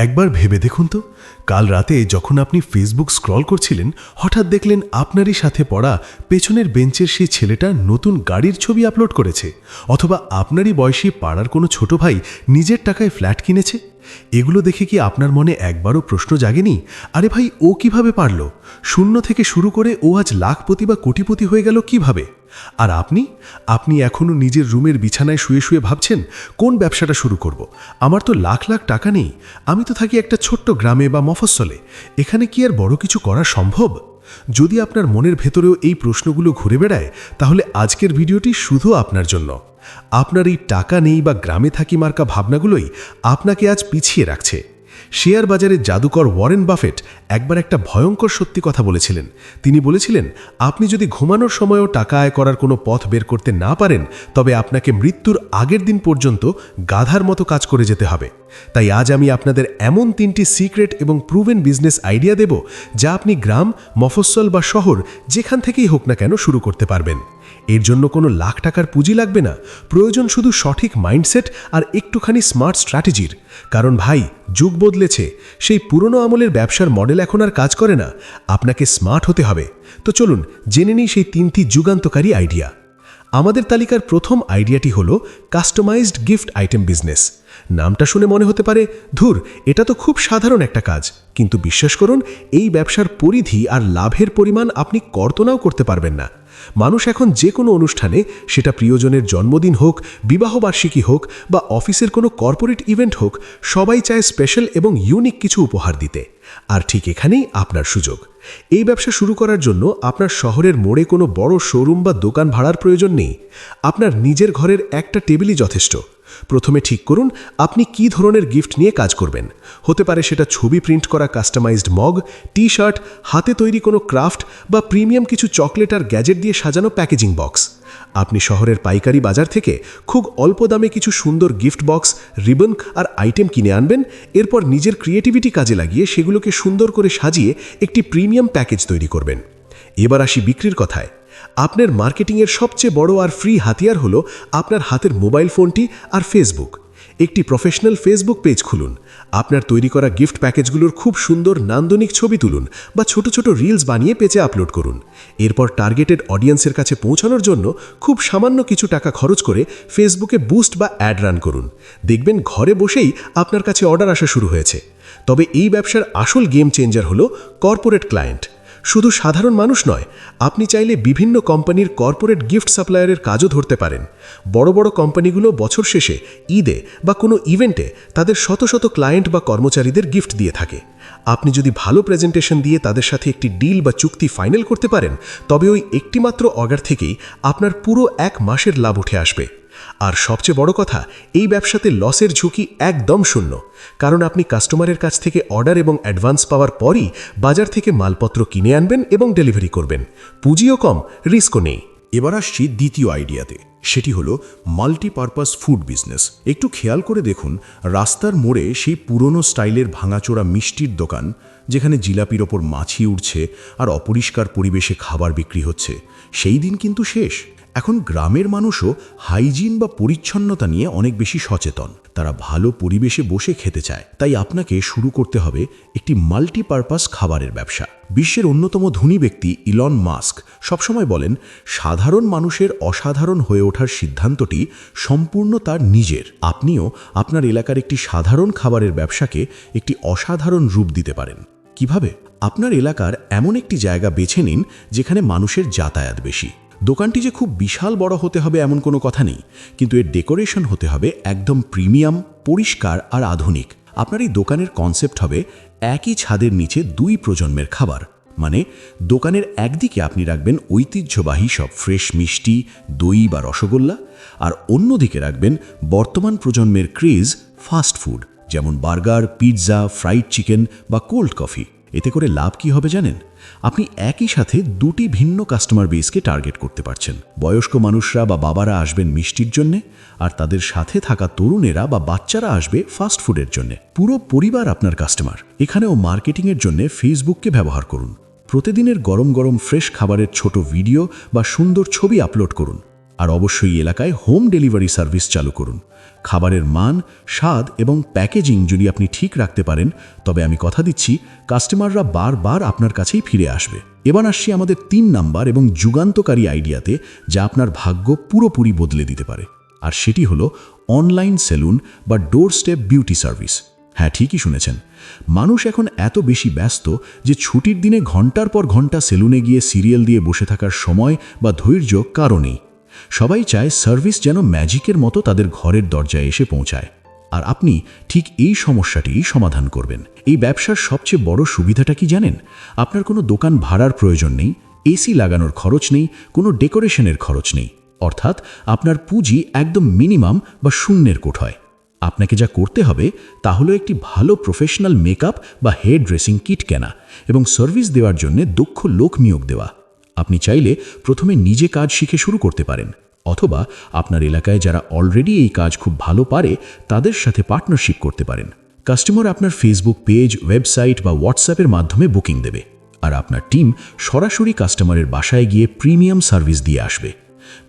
একবার ভেবে দেখুন তো, কাল রাতে যখন আপনি ফেসবুক স্ক্রল করছিলেন, হঠাৎ দেখলেন আপনারই সাথে পড়া পেছনের বেঞ্চের সেই ছেলেটা নতুন গাড়ির ছবি আপলোড করেছে, অথবা আপনারই বয়সী পাড়ার কোনো ছোট ভাই নিজের টাকায় ফ্ল্যাট কিনেছে। এগুলো দেখে কি আপনার মনে একবারও প্রশ্ন জাগেনি, আরে ভাই ও কিভাবে পারল? শূন্য থেকে শুরু করে ও আজ লাখপতি বা কোটিপতি হয়ে গেল কিভাবে? আর আপনি এখনও নিজের রুমের বিছানায় শুয়ে শুয়ে ভাবছেন কোন ব্যবসাটা শুরু করব। আমার তো লাখ লাখ টাকা নেই, আমি তো থাকি একটা ছোট্ট গ্রামে বা মফস্বলে, এখানে কি আর বড় কিছু করা সম্ভব? যদি আপনার মনের ভেতরেও এই প্রশ্নগুলো ঘুরে বেড়ায়, তাহলে আজকের ভিডিওটি শুধু আপনার জন্য। আপনার এই টাকা নেই বা গ্রামে থাকি মার্কা ভাবনাগুলোই আপনাকে আজ পিছিয়ে রাখছে। শেয়ার বাজারের জাদুকর ওয়ারেন বাফেট একবার একটা ভয়ঙ্কর সত্যি কথা বলেছিলেন। তিনি বলেছিলেন, আপনি যদি ঘুমানোর সময়ও টাকা আয় করার কোনো পথ বের করতে না পারেন, তবে আপনাকে মৃত্যুর আগের দিন পর্যন্ত গাধার মতো কাজ করে যেতে হবে। তাই আজ আমি আপনাদের এমন 3টি সিক্রেট এবং প্রুভেন বিজনেস আইডিয়া দেব, যা আপনি গ্রাম, মফস্বল বা শহর যেখান থেকেই হোক না কেন শুরু করতে পারবেন। এর জন্য কোনো লাখ টাকার পুঁজি লাগবে না, প্রয়োজন শুধু সঠিক মাইন্ডসেট আর একটুখানি স্মার্ট স্ট্র্যাটেজির। কারণ ভাই, যুগ বদলেছে, সেই পুরনো আমলের ব্যবসার মডেল এখন আর কাজ করে না। আপনাকে স্মার্ট হতে হবে। তো চলুন জেনে নিই সেই 3টি যুগান্তকারী আইডিয়া। আমাদের তালিকার প্রথম আইডিয়াটি হলো কাস্টমাইজড গিফট আইটেম বিজনেস। নামটা শুনে মনে হতে পারে, ধুর, এটা তো খুব সাধারণ একটা কাজ। কিন্তু বিশ্বাস করুন, এই ব্যবসার পরিধি আর লাভের পরিমাণ আপনি কল্পনাও করতে পারবেন না। মানুষ এখন যে কোনো অনুষ্ঠানে, সেটা প্রিয়জনের জন্মদিন হোক, বিবাহবার্ষিকী হোক বা অফিসের কোনো কর্পোরেট ইভেন্ট হোক, সবাই চায় স্পেশাল এবং ইউনিক কিছু উপহার দিতে। আর ঠিক এখানেই আপনার সুযোগ। এই ব্যবসা শুরু করার জন্য আপনার শহরের মোড়ে কোনো বড় শোরুম বা দোকান ভাড়ার প্রয়োজন নেই। আপনার নিজের ঘরের একটা টেবিলই যথেষ্ট। প্রথমে ঠিক করুন আপনি কী ধরনের গিফট নিয়ে কাজ করবেন। হতে পারে সেটা ছবি প্রিন্ট করা কাস্টমাইজড মগ, টি শার্ট, হাতে তৈরি কোনো ক্রাফট বা প্রিমিয়াম কিছু চকলেট আর গ্যাজেট দিয়ে সাজানো প্যাকেজিং বক্স। আপনি শহরের পাইকারি বাজার থেকে খুব অল্প দামে কিছু সুন্দর গিফট বক্স, রিবন আর আইটেম কিনে আনবেন। এরপর নিজের ক্রিয়েটিভিটি কাজে লাগিয়ে সেগুলোকে সুন্দর করে সাজিয়ে একটি প্রিমিয়াম প্যাকেজ তৈরি করবেন। এবার আসি বিক্রির কথায়। আপনার মার্কেটিংয়ের সবচেয়ে বড় আর ফ্রি হাতিয়ার হলো আপনার হাতের মোবাইল ফোনটি আর ফেসবুক। একটি প্রফেশনাল ফেসবুক পেজ খুলুন। আপনার তৈরি করা গিফট প্যাকেজগুলোর খুব সুন্দর নান্দনিক ছবি তুলুন বা ছোট ছোট রিলস বানিয়ে পেজে আপলোড করুন। এরপর টার্গেটেড অডিয়েন্সের কাছে পৌঁছানোর জন্য খুব সামান্য কিছু টাকা খরচ করে ফেসবুকে বুস্ট বা অ্যাড রান করুন। দেখবেন ঘরে বসেই আপনার কাছে অর্ডার আসা শুরু হয়েছে। তবে এই ব্যবসার আসল গেম চেঞ্জার হলো কর্পোরেট ক্লায়েন্ট। শুধু সাধারণ মানুষ নয়, আপনি চাইলে বিভিন্ন কোম্পানির কর্পোরেট গিফট সাপ্লায়ারের কাজও ধরতে পারেন। বড় বড় কোম্পানিগুলো বছর শেষে ঈদে বা কোনো ইভেন্টে তাদের শত শত ক্লায়েন্ট বা কর্মচারীদের গিফট দিয়ে থাকে। আপনি যদি ভালো প্রেজেন্টেশন দিয়ে তাদের সাথে একটি ডিল বা চুক্তি ফাইনাল করতে পারেন, তবে ওই একটিমাত্র অর্ডার থেকেই আপনার পুরো 1 মাসের লাভ উঠে আসবে। আর সবচেয়ে বড় কথা, এই ব্যবসাতে লসের ঝুঁকি একদম শূন্য। কারণ আপনি কাস্টমারের কাছ থেকে অর্ডার এবং অ্যাডভান্স পাওয়ার পরই বাজার থেকে মালপত্র কিনে আনবেন এবং ডেলিভারি করবেন। পুঁজিও কম, রিস্কও নেই। এবার আসছি দ্বিতীয় আইডিয়াতে। সেটি হলো মাল্টিপারপাস ফুড বিজনেস। একটু খেয়াল করে দেখুন, রাস্তার মোড়ে সেই পুরনো স্টাইলের ভাঙাচোরা মিষ্টির দোকান, যেখানে জিলাপির ওপর মাছি উঠছে আর অপরিষ্কার পরিবেশে খাবার বিক্রি হচ্ছে, সেই দিন কিন্তু শেষ। এখন গ্রামের মানুষও হাইজিন বা পরিচ্ছন্নতা নিয়ে অনেক বেশি সচেতন। তারা ভালো পরিবেশে বসে খেতে চায়। তাই আপনাকে শুরু করতে হবে একটি মাল্টিপারপাস খাবারের ব্যবসা। বিশ্বের অন্যতম ধনী ব্যক্তি ইলন মাস্ক সবসময় বলেন, সাধারণ মানুষের অসাধারণ হয়ে ওঠার সিদ্ধান্তটি সম্পূর্ণ তার নিজের। আপনিও আপনার এলাকার একটি সাধারণ খাবারের ব্যবসাকে একটি অসাধারণ রূপ দিতে পারেন। কিভাবে? আপনার এলাকার এমন একটি জায়গা বেছে নিন যেখানে মানুষের যাতায়াত বেশি। দোকানটি যে খুব বিশাল বড় হতে হবে এমন কোনো কথা নেই, কিন্তু এর ডেকোরেশন হতে হবে একদম প্রিমিয়াম, পরিষ্কার আর আধুনিক। আপনার এই দোকানের কনসেপ্ট হবে একই ছাদের নিচে 2 প্রজন্মের খাবার। মানে দোকানের একদিকে আপনি রাখবেন ঐতিহ্যবাহী সব ফ্রেশ মিষ্টি, দই বা রসগোল্লা, আর অন্যদিকে রাখবেন বর্তমান প্রজন্মের ক্রেজ ফাস্ট ফুড, যেমন বার্গার, পিৎজা, ফ্রাইড চিকেন বা কোল্ড কফি। এতে করে লাভ কি হবে জানেন? আপনি একই সাথে 2টি ভিন্ন কাস্টমার বেসকে টার্গেট করতে পারছেন। বয়স্ক মানুষরা বা বাবারা আসবেন মিষ্টির জন্যে, আর তাদের সাথে থাকা তরুণেরা বা বাচ্চারা আসবে ফাস্ট ফুডের জন্যে। পুরো পরিবার আপনার কাস্টমার। এখানেও মার্কেটিংয়ের জন্য ফেসবুককে ব্যবহার করুন। প্রতিদিনের গরম গরম ফ্রেশ খাবারের ছোট ভিডিও বা সুন্দর ছবি আপলোড করুন। আর অবশ্যই এলাকায় হোম ডেলিভারি সার্ভিস চালু করুন। খাবারের মান, স্বাদ এবং প্যাকেজিং যদি আপনি ঠিক রাখতে পারেন, তবে আমি কথা দিচ্ছি কাস্টমাররা বারবার আপনার কাছেই ফিরে আসবে। এবার আসছি আমাদের 3 নাম্বার এবং যুগান্তকারী আইডিয়াতে, যা আপনার ভাগ্য পুরোপুরি বদলে দিতে পারে। আর সেটি হলো অনলাইন সেলুন বা ডোর স্টেপ বিউটি সার্ভিস। হ্যাঁ, ঠিকই শুনেছেন। মানুষ এখন এত বেশি ব্যস্ত যে ছুটির দিনে ঘন্টার পর ঘন্টা সেলুনে গিয়ে সিরিয়াল দিয়ে বসে থাকার সময় বা ধৈর্য কারও নেই। সবাই চায় সার্ভিস যেন ম্যাজিকের মতো তাদের ঘরের দরজায় এসে পৌঁছায়। আর আপনি ঠিক এই সমস্যাটিই সমাধান করবেন। এই ব্যবসার সবচেয়ে বড় সুবিধাটা কি জানেন? আপনার কোনো দোকান ভাড়ার প্রয়োজন নেই, এসি লাগানোর খরচ নেই, কোনো ডেকোরেশনের খরচ নেই। অর্থাৎ আপনার পুঁজি একদম মিনিমাম বা শূন্যের কোঠায়। আপনাকে যা করতে হবে তা হলো একটি ভালো প্রফেশনাল মেকআপ বা হেয়ার ড্রেসিং কিট কেনা এবং সার্ভিস দেওয়ার জন্য দক্ষ লোক নিয়োগ দেওয়া। আপনি চাইলে প্রথমে নিজে কাজ শিখে শুরু করতে পারেন, অথবা আপনার এলাকায় যারা অলরেডি এই কাজ খুব ভালো পারে তাদের সাথে পার্টনারশিপ করতে পারেন। কাস্টমার আপনার ফেসবুক পেজ, ওয়েবসাইট বা হোয়াটসঅ্যাপের মাধ্যমে বুকিং দেবে, আর আপনার টিম সরাসরি কাস্টমারের বাসায় গিয়ে প্রিমিয়াম সার্ভিস দিয়ে আসবে।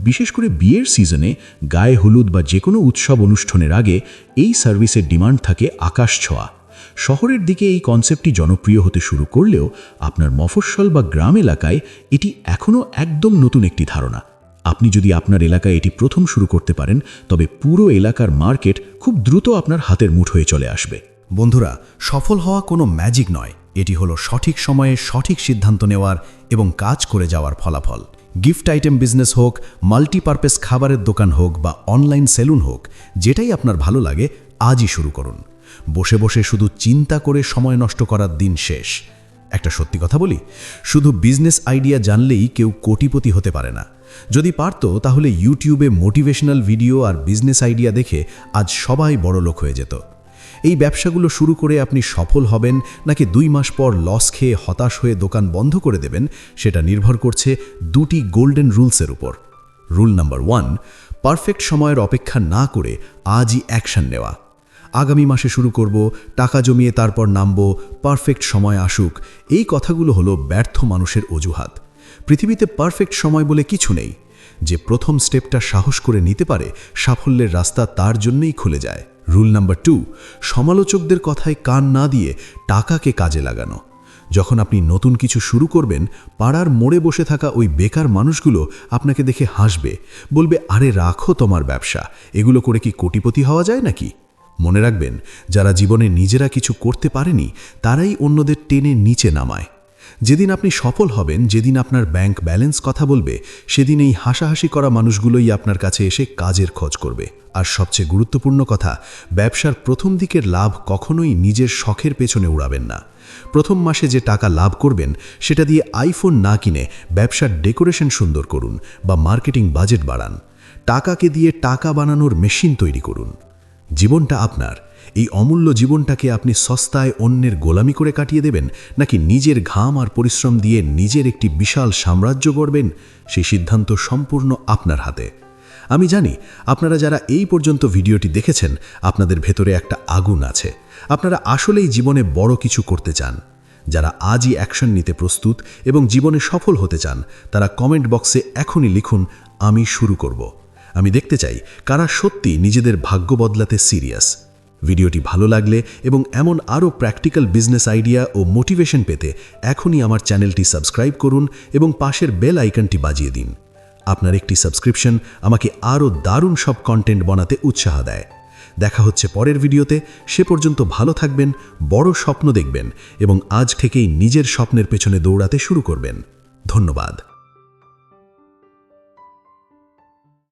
বিশেষ করে বিয়ের সিজনে, গায়ে হলুদ বা যে কোনো উৎসব অনুষ্ঠানের আগে এই সার্ভিসের ডিমান্ড থাকে আকাশ ছোঁয়া। শহরের দিকে এই কনসেপ্টটি জনপ্রিয় হতে শুরু করলেও আপনার মফস্বল বা গ্রাম এলাকায় এটি এখনও একদম নতুন একটি ধারণা। আপনি যদি আপনার এলাকায় এটি প্রথম শুরু করতে পারেন, তবে পুরো এলাকার মার্কেট খুব দ্রুত আপনার হাতের মুঠোয় চলে আসবে। বন্ধুরা, সফল হওয়া কোনো ম্যাজিক নয়, এটি হলো সঠিক সময়ে সঠিক সিদ্ধান্ত নেওয়ার এবং কাজ করে যাওয়ার ফলাফল। গিফট আইটেম বিজনেস হোক, মাল্টিপারপাস খাবারের দোকান হোক বা অনলাইন সেলুন হোক, যেটাই আপনার ভালো লাগে আজই শুরু করুন। বসে বসে শুধু চিন্তা করে সময় নষ্ট করার দিন শেষ। একটা সত্যি কথা বলি, শুধু বিজনেস আইডিয়া জানলেই কেউ কোটিপতি হতে পারে না। যদি পারত তাহলে ইউটিউবে মোটিভেশনাল ভিডিও আর বিজনেস আইডিয়া দেখে আজ সবাই বড়লোক হয়ে যেত। এই ব্যবসাগুলো শুরু করে আপনি সফল হবেন নাকি 2 মাস পর লস খেয়ে হতাশ হয়ে দোকান বন্ধ করে দেবেন, সেটা নির্ভর করছে 2টি গোল্ডেন রুলসের উপর। রুল নাম্বার 1, পারফেক্ট সময়ের অপেক্ষা না করে আজই অ্যাকশন নেওয়া। আগামী মাসে শুরু করব, টাকা জমিয়ে তারপর নামব, পারফেক্ট সময় আসুক, এই কথাগুলো হলো ব্যর্থ মানুষের অজুহাত। পৃথিবীতে পারফেক্ট সময় বলে কিছু নেই। যে প্রথম স্টেপটা সাহস করে নিতে পারে, সাফল্যের রাস্তা তার জন্যই খুলে যায়। রুল নাম্বার 2, সমালোচকদের কথায় কান না দিয়ে টাকাকে কাজে লাগানো। যখন আপনি নতুন কিছু শুরু করবেন, পাড়ার মোড়ে বসে থাকা ওই বেকার মানুষগুলো আপনাকে দেখে হাসবে, বলবে, আরে রাখো তোমার ব্যবসা, এগুলো করে কি কোটিপতি হওয়া যায় নাকি? মনে রাখবেন, যারা জীবনে নিজেরা কিছু করতে পারেনি তারাই অন্যদের টেনে নিচে নামায়। যেদিন আপনি সফল হবেন, যেদিন আপনার ব্যাংক ব্যালেন্স কথা বলবে, সেদিন এই হাসাহাসি করা মানুষগুলোই আপনার কাছে এসে কাজের খোঁজ করবে। আর সবচেয়ে গুরুত্বপূর্ণ কথা, ব্যবসার প্রথম দিকের লাভ কখনোই নিজের শখের পেছনে উড়াবেন না। প্রথম মাসে যে টাকা লাভ করবেন, সেটা দিয়ে আইফোন না কিনে ব্যবসার ডেকোরেশন সুন্দর করুন বা মার্কেটিং বাজেট বাড়ান। টাকাকে দিয়ে টাকা বানানোর মেশিন তৈরি করুন। জীবনটা আপনার। এই অমূল্য জীবনটাকে আপনি সস্তায় অন্যের গোলামি করে কাটিয়ে দেবেন, নাকি নিজের ঘাম আর পরিশ্রম দিয়ে নিজের একটি বিশাল সাম্রাজ্য গড়বেন, সেই সিদ্ধান্ত সম্পূর্ণ আপনার হাতে। আমি জানি আপনারা যারা এই পর্যন্ত ভিডিওটি দেখেছেন, আপনাদের ভেতরে একটা আগুন আছে। আপনারা আসলেই জীবনে বড় কিছু করতে চান। যারা আজই অ্যাকশন নিতে প্রস্তুত এবং জীবনে সফল হতে চান, তারা কমেন্ট বক্সে এখনই লিখুন, আমি শুরু করব। আমি দেখতে চাই কারা সত্যি নিজেদের ভাগ্য বদলাতে সিরিয়াস। ভিডিওটি ভালো লাগলে এবং এমন আরও প্র্যাকটিক্যাল বিজনেস আইডিয়া ও মোটিভেশন পেতে এখনই আমার চ্যানেলটি সাবস্ক্রাইব করুন এবং পাশের বেল আইকনটি বাজিয়ে দিন। আপনার একটি সাবস্ক্রিপশন আমাকে আরও দারুণ সব কন্টেন্ট বানাতে উৎসাহ দেয়। দেখা হচ্ছে পরের ভিডিওতে। সে পর্যন্ত ভালো থাকবেন, বড় স্বপ্ন দেখবেন এবং আজ থেকেই নিজের স্বপ্নের পেছনে দৌড়াতে শুরু করবেন। ধন্যবাদ।